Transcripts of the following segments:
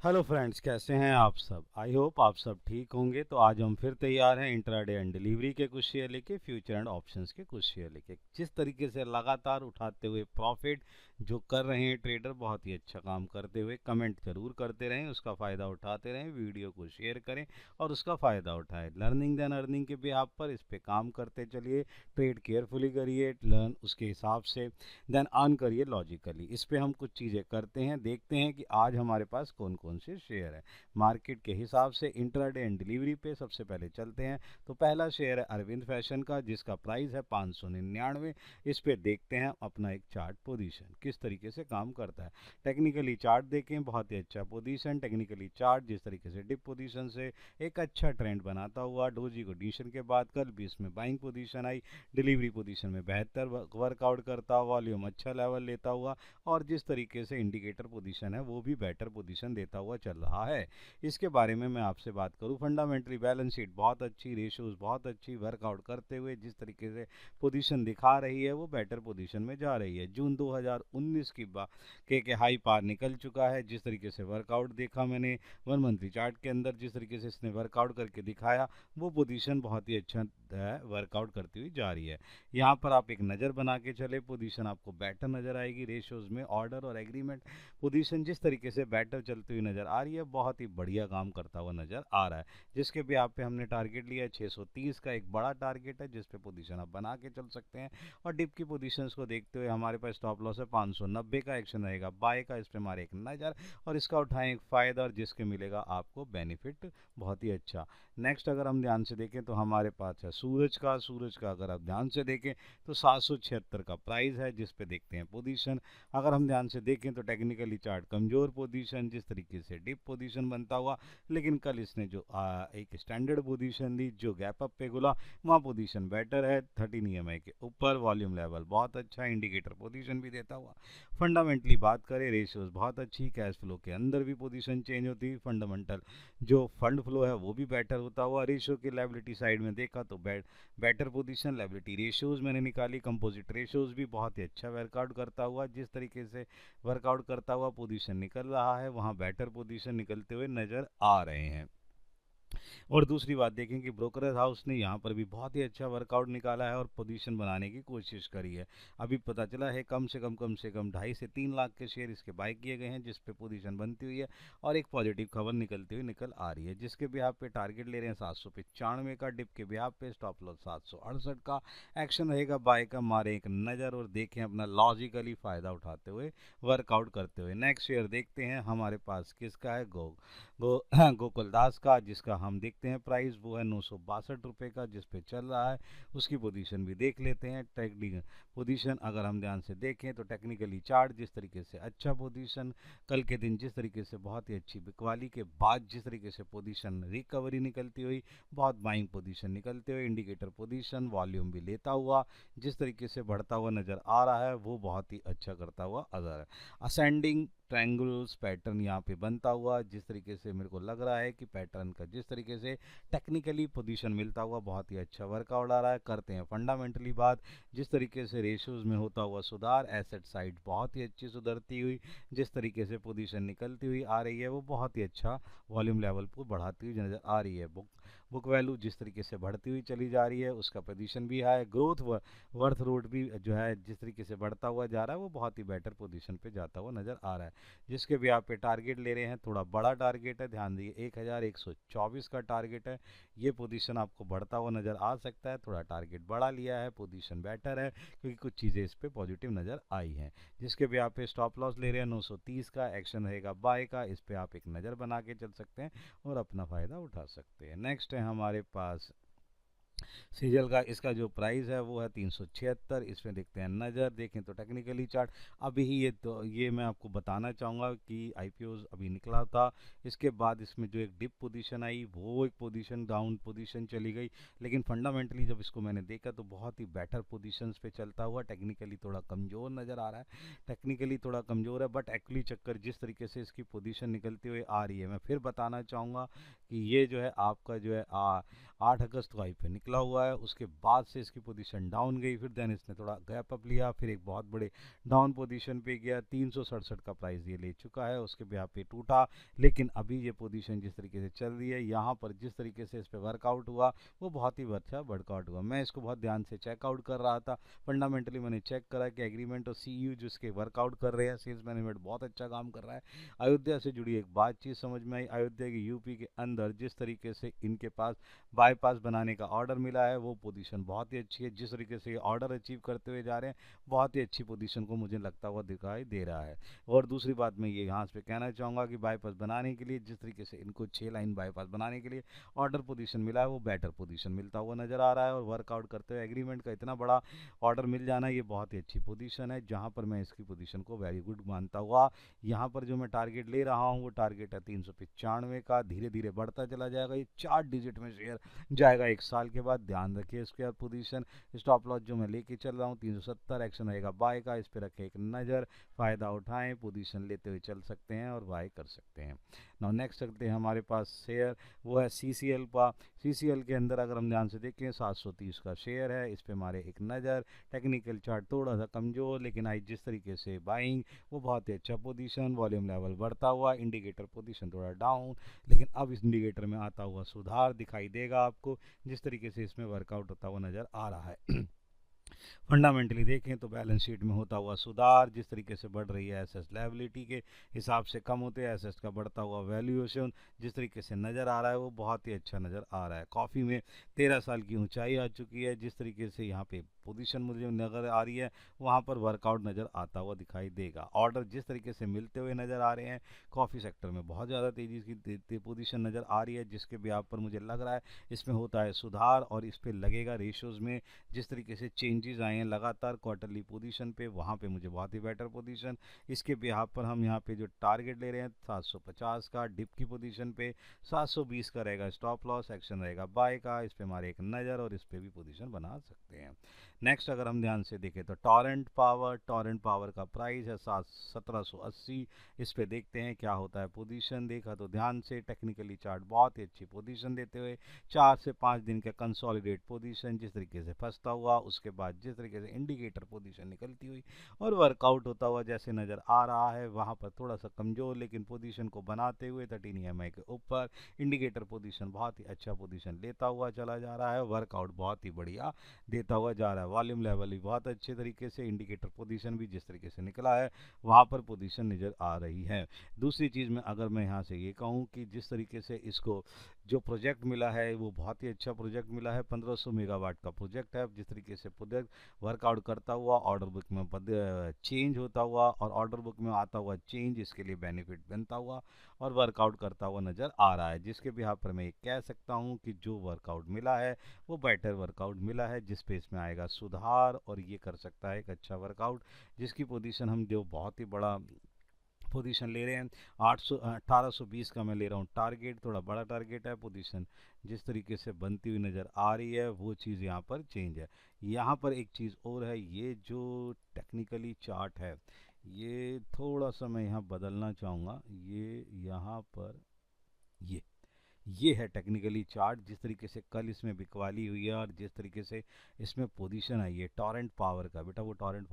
Hello friends, कैसे हैं आप सब। आई होप आप सब ठीक होंगे। तो आज हम फिर तैयार हैं इंट्राडे एंड डिलीवरी के कुछ शेयर लेके, फ्यूचर एंड ऑप्शंस के कुछ शेयर लेके। जिस तरीके से लगातार उठाते हुए प्रॉफिट जो कर रहे हैं ट्रेडर, बहुत ही अच्छा काम करते हुए, कमेंट जरूर करते रहें, उसका फ़ायदा उठाते रहें, वीडियो को शेयर करें और उसका फ़ायदा उठाएं। लर्निंग देन अर्निंग के बिहाफ पर इस पे काम करते चलिए, ट्रेड केयरफुली करिए, लर्न उसके हिसाब से, देन अर्न करिए लॉजिकली। इस पे हम कुछ चीज़ें करते हैं, देखते हैं कि आज हमारे पास कौन कौन से शेयर है मार्केट के हिसाब से। इंट्राडे एंड डिलीवरी पे सबसे पहले चलते हैं। तो पहला शेयर है अरविंद फैशन का, जिसका प्राइस है 599। इस पे देखते हैं अपना एक चार्ट पोजीशन किस तरीके से काम करता है। टेक्निकली चार्ट देखें, बहुत ही अच्छा पोजीशन। टेक्निकली चार्ट जिस तरीके से डिप पोजीशन से एक अच्छा ट्रेंड बनाता हुआ, डोजी को डिशन के बाद कल भी इसमें बाइंग पोजीशन आई, डिलीवरी पोजीशन में बेहतर वर्कआउट करता, वॉल्यूम अच्छा लेवल लेता हुआ, और जिस तरीके से इंडिकेटर पोजीशन है वो भी बेटर पोजीशन देता हुआ चल रहा है। इसके बारे में मैं आपसे बात करूं, फंडामेंटली बैलेंस शीट बहुत अच्छी, रेशियोज बहुत अच्छी, वर्कआउट करते हुए जिस तरीके से पोजीशन दिखा रही है वो बेटर पोजीशन में जा रही है। जून 2019 के हाई पार निकल चुका है। जिस तरीके से वर्कआउट देखा मैंने वन मंथली चार्ट के अंदर, जिस तरीके से इसने वर्कआउट करके दिखाया, वो पोजीशन बहुत ही अच्छा वर्कआउट करती हुई जा रही है। यहाँ पर आप एक नज़र बना के चले, पोजीशन आपको बेटर नज़र आएगी। रेशियोज में ऑर्डर और एग्रीमेंट पोजीशन जिस तरीके से बेटर चलती हुई नज़र आ रही है, बहुत ही बढ़िया काम करता हुआ नज़र आ रहा है। जिसके भी आप पे हमने टारगेट लिया है 630 का, एक बड़ा टारगेट है जिस पे पोजीशन आप बना के चल सकते हैं। और डिप की पोजीशंस को देखते हुए हमारे पास स्टॉप लॉस है 590 का, एक्शन रहेगा बाय का। इस पे मारे एक नज़र और इसका उठाएं एक फ़ायदा, और जिसके मिलेगा आपको बेनिफिट बहुत ही अच्छा। नेक्स्ट अगर हम ध्यान से देखें तो हमारे पास है सूरज का अगर आप ध्यान से देखें तो 776 का प्राइस है, जिस पे देखते हैं पोजीशन। अगर हम ध्यान से देखें तो टेक्निकली चार्ट कमज़ोर पोजीशन, जिस तरीके से डिप पोजीशन बनता हुआ, लेकिन कल इसने जो एक स्टैंडर्ड पोजीशन दी, जो गैप अप पे खुला, वहाँ पोजीशन बेटर है 13 EMI के ऊपर। वॉल्यूम लेवल बहुत अच्छा, इंडिकेटर पोजीशन भी देता हुआ। फंडामेंटली बात करें, रेशियोज बहुत अच्छी, कैश फ्लो के अंदर भी पोजीशन चेंज होती, फंडामेंटल जो फंड फ्लो है वो भी बेटर होता हुआ। रेशियो की लायबिलिटी साइड में देखा तो बेटर पोजीशन, लायबिलिटी रेशियोज मैंने निकाली, कंपोजिट रेशियोज भी बहुत ही अच्छा वर्कआउट करता हुआ। जिस तरीके से वर्कआउट करता हुआ पोजीशन निकल रहा है, वहाँ बेटर पोजीशन निकलते हुए नज़र आ रहे हैं। और दूसरी बात देखें कि ब्रोकरेज हाउस ने यहाँ पर भी बहुत ही अच्छा वर्कआउट निकाला है और पोजीशन बनाने की कोशिश करी है। अभी पता चला है कम से कम 2.5 से 3 लाख के शेयर इसके बाय किए गए हैं, जिस पे पोजीशन बनती हुई है और एक पॉजिटिव खबर निकलती हुई निकल आ रही है। जिसके बिहाफ पे टारगेट ले रहे हैं 795 का, डिप के बिहाफ पे स्टॉप लॉस 768 का, एक्शन रहेगा बाय का। मारे एक नज़र और देखें अपना लॉजिकली फ़ायदा उठाते हुए, वर्कआउट करते हुए। नेक्स्ट शेयर देखते हैं हमारे पास किसका है, गो गोकुलदास का, जिसका हम देखते हैं प्राइस वो है 962 रुपये का, जिस पे चल रहा है। उसकी पोजीशन भी देख लेते हैं। टेक्निकल पोजीशन अगर हम ध्यान से देखें तो टेक्निकली चार्ट जिस तरीके से अच्छा पोजीशन, कल के दिन जिस तरीके से बहुत ही अच्छी बिकवाली के बाद जिस तरीके से पोजीशन रिकवरी निकलती हुई, बहुत बाइंग पोजीशन निकलते हुए, इंडिकेटर पोजीशन वॉल्यूम भी लेता हुआ जिस तरीके से बढ़ता हुआ नज़र आ रहा है, वो बहुत ही अच्छा करता हुआ नजर है। असेंडिंग ट्रायंगुलर्स पैटर्न यहाँ पे बनता हुआ, जिस तरीके से मेरे को लग रहा है कि पैटर्न का जिस तरीके से टेक्निकली पोजीशन मिलता हुआ, बहुत ही अच्छा वर्कआउट आ रहा है। करते हैं फंडामेंटली बात, जिस तरीके से रेशियोज में होता हुआ सुधार, एसेट साइड बहुत ही अच्छी सुधरती हुई, जिस तरीके से पोजीशन निकलती हुई आ रही है, वो बहुत ही अच्छा वॉल्यूम लेवल को बढ़ाती हुई नज़र आ रही है। बुक वैल्यू जिस तरीके से बढ़ती हुई चली जा रही है, उसका पोजीशन भी हाई, ग्रोथ वर्थ रोड भी जो है जिस तरीके से बढ़ता हुआ जा रहा है, वो बहुत ही बेटर पोजीशन पे जाता हुआ नज़र आ रहा है। जिसके भी आप पे टारगेट ले रहे हैं, थोड़ा बड़ा टारगेट है, ध्यान दिए 1124 का टारगेट है। ये पोजीशन आपको बढ़ता हुआ नज़र आ सकता है, थोड़ा टारगेट बड़ा लिया है, पोजीशन बेटर है क्योंकि कुछ चीज़ें इस पर पॉजिटिव नज़र आई हैं। जिसके भी आप पे स्टॉप लॉस ले रहे हैं 930 का, एक्शन रहेगा बाय का। इस पर आप एक नज़र बना के चल सकते हैं और अपना फ़ायदा उठा सकते हैं। नेक्स्ट है हमारे पास सीजल का, इसका जो प्राइस है वो है 376। इसमें देखते हैं नज़र, देखें तो टेक्निकली चार्ट अभी ही ये मैं आपको बताना चाहूँगा कि आईपीओ अभी निकला था, इसके बाद इसमें जो एक डिप पोजीशन आई, वो एक पोजीशन डाउन पोजीशन चली गई, लेकिन फंडामेंटली जब इसको मैंने देखा तो बहुत ही बेटर पोजीशंस पे चलता हुआ, टेक्निकली थोड़ा कमज़ोर नज़र आ रहा है, टेक्निकली थोड़ा कमज़ोर है, बट एक्चुअली चक्कर जिस तरीके से इसकी पोजीशन निकलती हुई आ रही है, मैं फिर बताना चाहूँगा कि ये जो है आपका जो है 8 अगस्त को आई पे निकला निकला हुआ है, उसके बाद से इसकी पोजीशन डाउन गई, फिर देन इसने थोड़ा गैप अप लिया, फिर एक बहुत बड़े डाउन पोजीशन पे गया, 367 का प्राइस ये ले चुका है, उसके ब्याह पे टूटा। लेकिन अभी ये पोजीशन जिस तरीके से चल रही है, यहाँ पर जिस तरीके से इस पर वर्कआउट हुआ वो बहुत ही अच्छा वर्कआउट हुआ। मैं इसको बहुत ध्यान से चेकआउट कर रहा था, फंडामेंटली मैंने चेक करा कि एग्रीमेंट और सीयू जो इसके वर्कआउट कर रहे हैं, सेल्स मैनेजमेंट बहुत अच्छा काम कर रहा है। अयोध्या से जुड़ी एक बातचीत समझ में आई, अयोध्या की यूपी के अंदर जिस तरीके से इनके पास बाईपास बनाने का ऑर्डर मिला है वो पोजीशन बहुत ही अच्छी है। जिस तरीके से ये ऑर्डर अचीव करते हुए जा रहे हैं, बहुत ही अच्छी पोजीशन को मुझे लगता हुआ दिखाई दे रहा है। और दूसरी बात मैं ये यहाँ पे कहना चाहूँगा कि बाईपास बनाने के लिए जिस तरीके से इनको 6 लाइन बाईपास बनाने के लिए ऑर्डर पोजीशन मिला है, वो बेटर पोजीशन मिलता हुआ नज़र आ रहा है। और वर्कआउट करते हुए एग्रीमेंट का इतना बड़ा ऑर्डर मिल जाना, ये बहुत ही अच्छी पोजीशन है, जहाँ पर मैं इसकी पोजीशन को वेरी गुड मानता हुआ। यहाँ पर जो मैं टारगेट ले रहा हूँ वो टारगेट है 395 का, धीरे धीरे बढ़ता चला जाएगा, ये 4 डिजिट में शेयर जाएगा 1 साल के बाद। ध्यान रखिए इसके बाद पोजीशन स्टॉप लॉस जो मैं लेके चल रहा हूँ 370, एक्शन रहेगा बाय का, इस पर रखें एक नज़र, फ़ायदा उठाएं, पोजीशन लेते हुए चल सकते हैं और बाय कर सकते हैं। नाउ नेक्स्ट चलते हैं हमारे पास शेयर, वो है CCL का। CCL के अंदर अगर हम ध्यान से देखें 730 का शेयर है, इस पे मारे एक नज़र। टेक्निकल चार्ट थोड़ा सा कमज़ोर, लेकिन आज जिस तरीके से बाइंग वो बहुत ही अच्छा पोजीशन, वॉल्यूम लेवल बढ़ता हुआ, इंडिकेटर पोजीशन थोड़ा डाउन, लेकिन अब इस इंडिकेटर में आता हुआ सुधार दिखाई देगा आपको, जिस तरीके से इसमें वर्कआउट होता हुआ नज़र आ रहा है। फंडामेंटली देखें तो बैलेंस शीट में होता हुआ सुधार, जिस तरीके से बढ़ रही है एसेट लायबिलिटी के हिसाब से कम होते हैं एसेट्स का बढ़ता हुआ वैल्यूएशन, जिस तरीके से नज़र आ रहा है वो बहुत ही अच्छा नज़र आ रहा है। कॉफ़ी में 13 साल की ऊंचाई आ चुकी है, जिस तरीके से यहाँ पे पोजीशन मुझे नज़र आ रही है वहाँ पर वर्कआउट नज़र आता हुआ दिखाई देगा। ऑर्डर जिस तरीके से मिलते हुए नज़र आ रहे हैं, कॉफ़ी सेक्टर में बहुत ज़्यादा तेज़ी की पोजीशन नज़र आ रही है, जिसके ब्याह पर मुझे लग रहा है इसमें होता है सुधार और इस पर लगेगा रेशोज़ में जिस तरीके से चेंजेस आए हैं लगातार क्वार्टरली पोजीशन पे, वहाँ पे मुझे बहुत ही बेटर पोजीशन। इसके बिहाफ पर हम यहाँ पे जो टारगेट ले रहे हैं 750 का, डिप की पोजीशन पे 720 का रहेगा स्टॉप लॉस, एक्शन रहेगा बाय का, इस पे हमारे एक नज़र और इस पे भी पोजीशन बना सकते हैं। नेक्स्ट अगर हम ध्यान से देखें तो टॉरेंट पावर का प्राइस है 1780, इस पे देखते हैं क्या होता है। पोजीशन देखा तो ध्यान से टेक्निकली चार्ट बहुत ही अच्छी पोजीशन देते हुए 4 से 5 दिन का कंसोलिडेट पोजीशन जिस तरीके से फंसता हुआ, उसके बाद जिस तरीके से इंडिकेटर पोजीशन निकलती हुई और वर्कआउट होता हुआ जैसे नज़र आ रहा है, वहाँ पर थोड़ा सा कमज़ोर लेकिन पोजीशन को बनाते हुए 13 EMI के ऊपर इंडिकेटर पोजीशन बहुत ही अच्छा पोजीशन लेता हुआ चला जा रहा है, वर्कआउट बहुत ही बढ़िया देता हुआ जा रहा है। वॉल्यूम लेवल भी बहुत अच्छे तरीके से, इंडिकेटर पोजीशन भी जिस तरीके से निकला है वहाँ पर पोजीशन नज़र आ रही है। दूसरी चीज़ में अगर मैं यहाँ से ये कहूँ कि जिस तरीके से इसको जो प्रोजेक्ट मिला है वो बहुत ही अच्छा प्रोजेक्ट मिला है, 1500 मेगावाट का प्रोजेक्ट है। जिस तरीके से प्रोजेक्ट वर्कआउट करता हुआ ऑर्डर बुक में चेंज होता हुआ और ऑर्डर बुक में आता हुआ चेंज इसके लिए बेनिफिट बनता हुआ और वर्कआउट करता हुआ नज़र आ रहा है, जिसके बिहाफ पर मैं ये कह सकता हूँ कि जो वर्कआउट मिला है वो बेटर वर्कआउट मिला है, जिस पे इसमें आएगा सुधार और ये कर सकता है एक अच्छा वर्कआउट, जिसकी पोजीशन हम जो बहुत ही बड़ा पोजीशन ले रहे हैं 1820 का मैं ले रहा हूँ टारगेट, थोड़ा बड़ा टारगेट है। पोजीशन जिस तरीके से बनती हुई नज़र आ रही है वो चीज़ यहाँ पर चेंज है। यहाँ पर एक चीज़ और है, ये जो टेक्निकली चार्ट है ये थोड़ा सा मैं यहाँ बदलना चाहूँगा, ये यहाँ पर ये है टेक्निकली चार्ट, जिस तरीके से कल इसमें बिकवाली हुई है और जिस तरीके से इसमें पोजीशन आई है टॉरेंट पावर का, बेटा वो टॉरेंट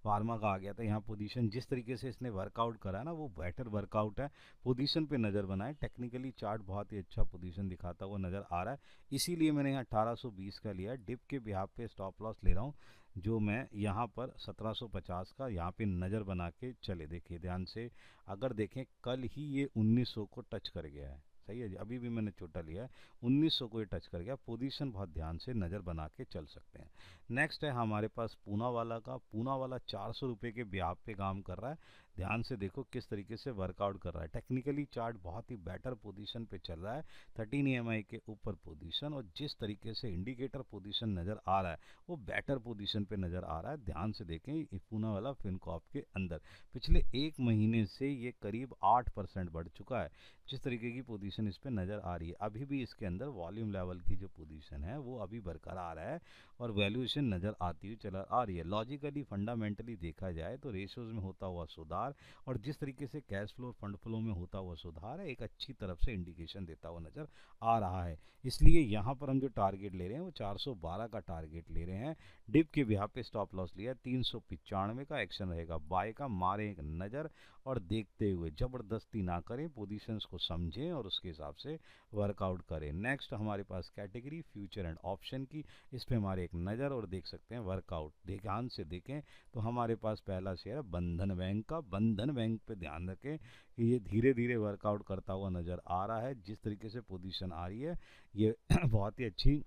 फार्मा का आ गया था यहाँ पोजीशन, जिस तरीके से इसने वर्कआउट करा है ना वो बेटर वर्कआउट है। पोजीशन पे नज़र बनाए, टेक्निकली चार्ट बहुत ही अच्छा पोजीशन दिखाता हुआ नज़र आ रहा है, इसीलिए मैंने यहाँ 1820 का लिया। डिप के बिहाफ पे स्टॉप लॉस ले रहा हूँ जो मैं यहाँ पर 1750 का यहाँ पे नज़र बना के चले। देखिए ध्यान से, अगर देखें कल ही ये 1900 को टच कर गया है, सही है जी, अभी भी मैंने छोटा लिया है 1900 को ये टच कर गया, पोजीशन बहुत ध्यान से नज़र बना के चल सकते हैं। नेक्स्ट है हमारे पास पूना वाला का, पूना वाला 400 रुपये के ब्याज पे काम कर रहा है, ध्यान से देखो किस तरीके से वर्कआउट कर रहा है। टेक्निकली चार्ट बहुत ही बेटर पोजीशन पे चल रहा है, 13 EMI के ऊपर पोजीशन, और जिस तरीके से इंडिकेटर पोजीशन नज़र आ रहा है वो बेटर पोजीशन पे नज़र आ रहा है। ध्यान से देखें पूना वाला फिनकॉप के अंदर पिछले एक महीने से ये करीब 8% बढ़ चुका है, जिस तरीके की पोजीशन इस पे नज़र आ रही है। अभी भी इसके अंदर वॉल्यूम लेवल की जो पोजीशन है वो अभी बरकरार है और वैल्यूएशन नज़र आती हुई चला आ रही है। लॉजिकली फंडामेंटली देखा जाए तो रेशोज में होता हुआ सुधार सुधार, और जिस तरीके से कैश फ्लो और फंड फ्लो में होता हुआ सुधार है, एक अच्छी तरफ से इंडिकेशन देता हुआ नज़र आ रहा है। इसलिए यहाँ पर हम जो टारगेट ले रहे हैं वो 412 का टारगेट ले रहे हैं। डिप के बिहार पे स्टॉप लॉस लिया 395 का, एक्शन रहेगा बाय का, मारें एक नज़र और देखते हुए, ज़बरदस्ती ना करें, पोजीशंस को समझें और उसके हिसाब से वर्कआउट करें। नेक्स्ट हमारे पास कैटेगरी फ्यूचर एंड ऑप्शन की, इस पे हमारे एक नज़र और देख सकते हैं वर्कआउट। ध्यान से देखें तो हमारे पास पहला शेयर है बंधन बैंक का। बंधन बैंक पे ध्यान रखें कि ये धीरे धीरे वर्कआउट करता हुआ नज़र आ रहा है। जिस तरीके से पोजीशन आ रही है ये बहुत ही अच्छी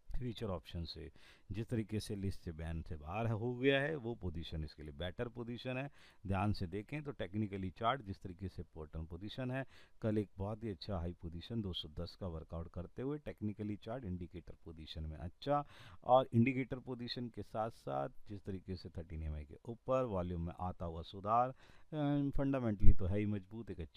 फ्यूचर ऑप्शन से, जिस तरीके से लिस्ट से बैन से बाहर हो गया है, वो पोजीशन इसके लिए बेटर पोजीशन है। ध्यान से देखें तो टेक्निकली चार्ट जिस तरीके से पोर्टन पोजीशन है, कल एक बहुत ही अच्छा हाई पोजीशन 210 का वर्कआउट करते हुए टेक्निकली चार्ट इंडिकेटर पोजीशन में अच्छा, और इंडिकेटर पोजीशन के साथ साथ जिस तरीके से 13 EMI के ऊपर वॉल्यूम में आता हुआ सुधार, फंडामेंटली तो है ही मजबूत, एक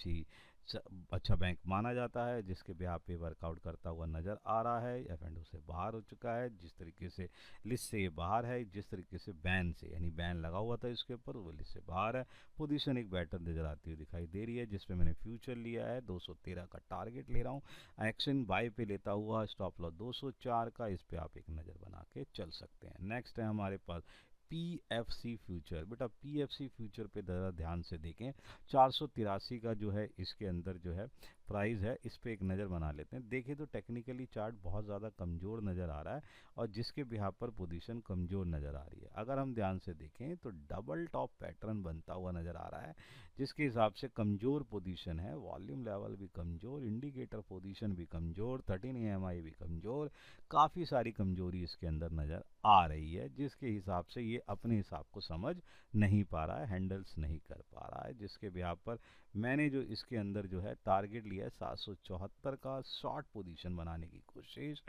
अच्छा बैंक माना जाता है, जिसके ब्याह पे वर्कआउट करता हुआ नज़र आ रहा है। एफ एंड से बाहर हो चुका है, जिस तरीके से लिस्ट से ये बाहर है, जिस तरीके से बैन से, यानी बैन लगा हुआ था इसके ऊपर, वो लिस्ट से बाहर है। पोजीशन एक बेटर नज़र आती हुई दिखाई दे रही है, जिसपे मैंने फ्यूचर लिया है, 213 का टारगेट ले रहा हूँ। एक्शन बाय पे लेता हुआ, स्टॉप लॉस 204 का, इस पर आप एक नज़र बना के चल सकते हैं। नेक्स्ट है हमारे पास PFC फ्यूचर। बेटा PFC फ्यूचर पे ज़रा ध्यान से देखें, 483 का जो है इसके अंदर जो है प्राइस है, इस पे एक नज़र बना लेते हैं। देखें तो टेक्निकली चार्ट बहुत ज़्यादा कमज़ोर नज़र आ रहा है, और जिसके बिहार पर पोजीशन कमज़ोर नज़र आ रही है। अगर हम ध्यान से देखें तो डबल टॉप पैटर्न बनता हुआ नज़र आ रहा है, जिसके हिसाब से कमज़ोर पोजीशन है, वॉल्यूम लेवल भी कमज़ोर, इंडिकेटर पोजीशन भी कमज़ोर, 13 EMI भी कमज़ोर, काफ़ी सारी कमज़ोरी इसके अंदर नज़र आ रही है, जिसके हिसाब से ये अपने हिसाब को समझ नहीं पा रहा है, हैंडल्स नहीं कर पा रहा है, जिसके बिहार पर मैंने जो इसके अंदर जो है टारगेट लिया है 774 का, शॉर्ट पोजीशन बनाने की कोशिश।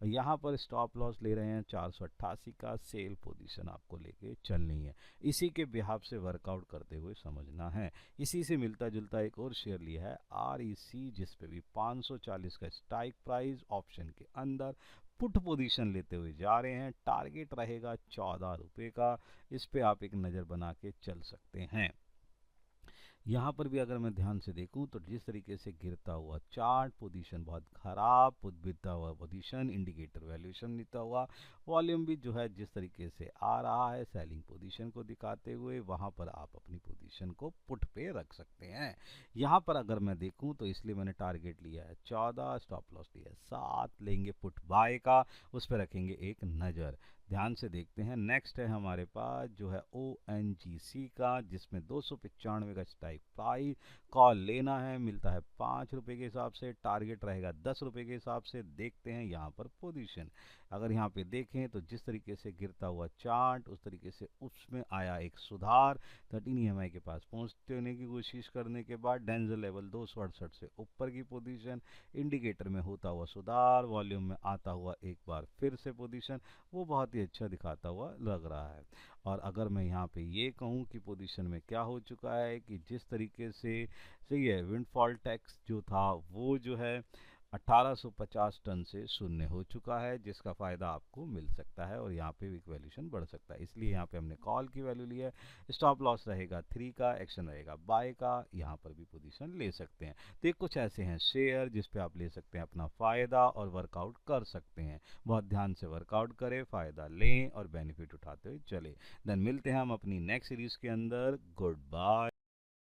यहाँ पर स्टॉप लॉस ले रहे हैं 488 का, सेल पोजीशन आपको लेके चलनी है, इसी के बिहार से वर्कआउट करते हुए समझना है। इसी से मिलता जुलता एक और शेयर लिया है REC, जिस पे भी 540 का स्ट्राइक प्राइस, ऑप्शन के अंदर पुट पोजीशन लेते हुए जा रहे हैं, टारगेट रहेगा 14 रुपये का, इस पे आप एक नज़र बना के चल सकते हैं। यहाँ पर भी अगर मैं ध्यान से देखूं तो जिस तरीके से गिरता हुआ चार्ट, पोजीशन बहुत खराब, गिरता हुआ पोजीशन, इंडिकेटर वैल्यूएशन नीता हुआ, वॉल्यूम भी जो है जिस तरीके से आ रहा है सेलिंग पोजीशन को दिखाते हुए, वहाँ पर आप अपनी पोजीशन को पुट पे रख सकते हैं। यहाँ पर अगर मैं देखूँ तो इसलिए मैंने टारगेट लिया है 14, स्टॉप लॉस लिया है 7, लेंगे पुट बाय का, उस पर रखेंगे एक नज़र। ध्यान से देखते हैं। नेक्स्ट है हमारे पास जो है ONGC का, जिसमें 295 का स्ट्राइक प्राइस, कॉल लेना है, मिलता है 5 रुपये के हिसाब से, टारगेट रहेगा 10 रुपये के हिसाब से। देखते हैं यहाँ पर पोजीशन, अगर यहाँ पे देखें तो जिस तरीके से गिरता हुआ चार्ट, उस तरीके से उसमें आया एक सुधार, 13 EMI के पास पहुँचने की कोशिश करने के बाद डेंजर लेवल 268 से ऊपर की पोजीशन, इंडिकेटर में होता हुआ सुधार, वॉल्यूम में आता हुआ एक बार फिर से पोजीशन, वो बहुत ही अच्छा दिखाता हुआ लग रहा है। और अगर मैं यहाँ पे ये कहूँ कि पोजीशन में क्या हो चुका है कि जिस तरीके से सही है, विंडफॉल टैक्स जो था वो जो है 1850 टन से शून्य हो चुका है, जिसका फ़ायदा आपको मिल सकता है, और यहाँ पे भी वैल्यूशन बढ़ सकता है, इसलिए यहाँ पे हमने कॉल की वैल्यू ली है। स्टॉप लॉस रहेगा 3 का, एक्शन रहेगा बाय का, यहाँ पर भी पोजीशन ले सकते हैं। तो ये कुछ ऐसे हैं शेयर जिस पे आप ले सकते हैं अपना फ़ायदा और वर्कआउट कर सकते हैं। बहुत ध्यान से वर्कआउट करें, फ़ायदा लें और बेनिफिट उठाते हुए चले। देन मिलते हैं हम अपनी नेक्स्ट सीरीज़ के अंदर। Good bye.